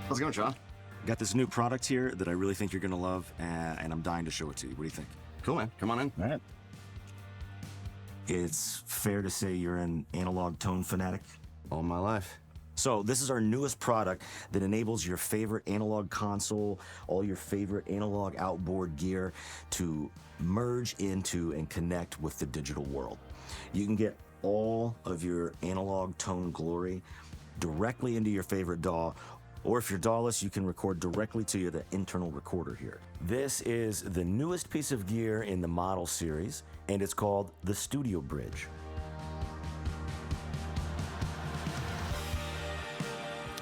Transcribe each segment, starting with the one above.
How's it going, Sean? Got this new product here that I really think you're gonna love, and I'm dying to show it to you. What do you think? Cool, man. Come on in. All right. It's fair to say you're an analog tone fanatic. All my life. So this is our newest product that enables your favorite analog console, all your favorite analog outboard gear to merge into and connect with the digital world. You can get all of your analog tone glory directly into your favorite DAW, or if you're DAW-less, you can record directly to the internal recorder here. This is the newest piece of gear in the model series, and it's called the Studio Bridge.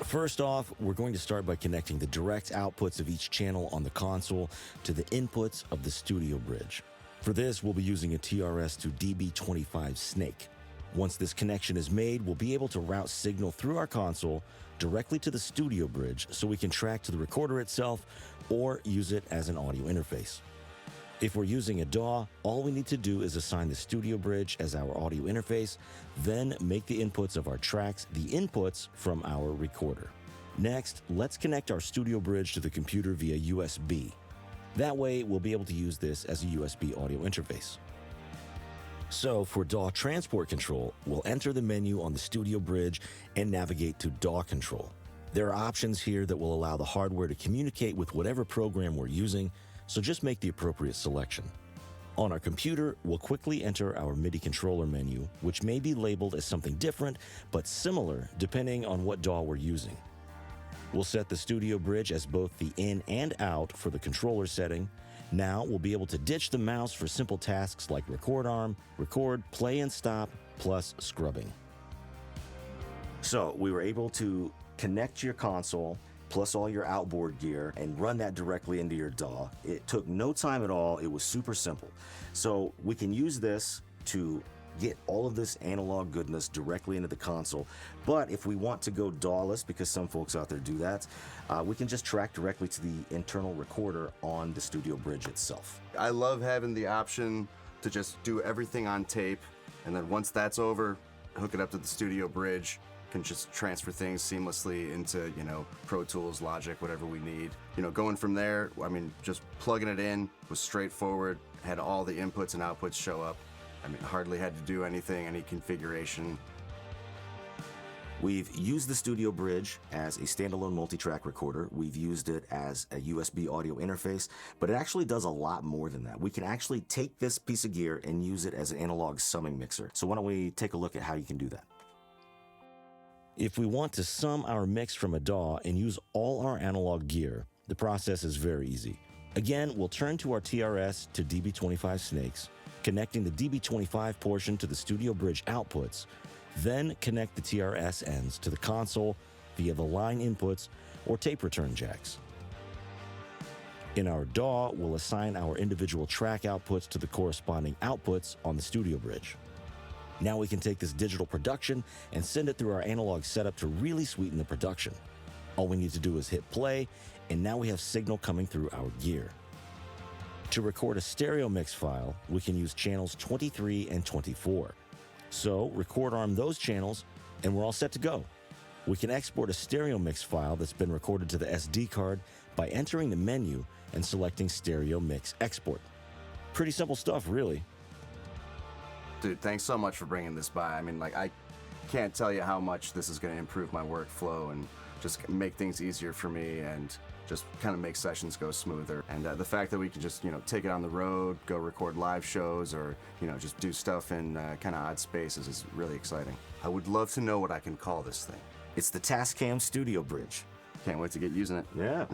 First off, we're going to start by connecting the direct outputs of each channel on the console to the inputs of the Studio Bridge. For this, we'll be using a TRS to DB25 Snake. Once this connection is made, we'll be able to route signal through our console directly to the Studio Bridge so we can track to the recorder itself or use it as an audio interface. If we're using a DAW, all we need to do is assign the Studio Bridge as our audio interface, then make the inputs of our tracks the inputs from our recorder. Next, let's connect our Studio Bridge to the computer via USB. That way, we'll be able to use this as a USB audio interface. So for DAW transport control, we'll enter the menu on the Studio Bridge and navigate to DAW control. There are options here that will allow the hardware to communicate with whatever program we're using, so just make the appropriate selection. On our computer, we'll quickly enter our MIDI controller menu, which may be labeled as something different, but similar depending on what DAW we're using. We'll set the Studio Bridge as both the in and out for the controller setting. Now we'll be able to ditch the mouse for simple tasks like record arm, record, play and stop, plus scrubbing. So we were able to connect your console plus all your outboard gear and run that directly into your DAW. It took no time at all. It was super simple. So we can use this to get all of this analog goodness directly into the console. But if we want to go DAW-less, because some folks out there do that, we can just track directly to the internal recorder on the Studio Bridge itself. I love having the option to just do everything on tape, and then once that's over, hook it up to the Studio Bridge, can just transfer things seamlessly into, Pro Tools, Logic, whatever we need. Going from there, just plugging it in was straightforward, had all the inputs and outputs show up. Hardly had to do anything, any configuration. We've used the Studio Bridge as a standalone multi-track recorder. We've used it as a USB audio interface, but it actually does a lot more than that. We can actually take this piece of gear and use it as an analog summing mixer. So why don't we take a look at how you can do that? If we want to sum our mix from a DAW and use all our analog gear, the process is very easy. Again, we'll turn to our TRS to DB25 Snakes, connecting the DB25 portion to the Studio Bridge outputs, then connect the TRS ends to the console via the line inputs or tape return jacks. In our DAW, we'll assign our individual track outputs to the corresponding outputs on the Studio Bridge. Now we can take this digital production and send it through our analog setup to really sweeten the production. All we need to do is hit play, and now we have signal coming through our gear. To record a stereo mix file, we can use channels 23 and 24. So record arm those channels, and we're all set to go. We can export a stereo mix file that's been recorded to the SD card by entering the menu and selecting Stereo Mix Export. Pretty simple stuff, really. Dude, thanks so much for bringing this by. I can't tell you how much this is going to improve my workflow and just make things easier for me and just kind of make sessions go smoother. And the fact that we can just, take it on the road, go record live shows, or, just do stuff in kind of odd spaces is really exciting. I would love to know what I can call this thing. It's the TASCAM Studio Bridge. Can't wait to get using it. Yeah.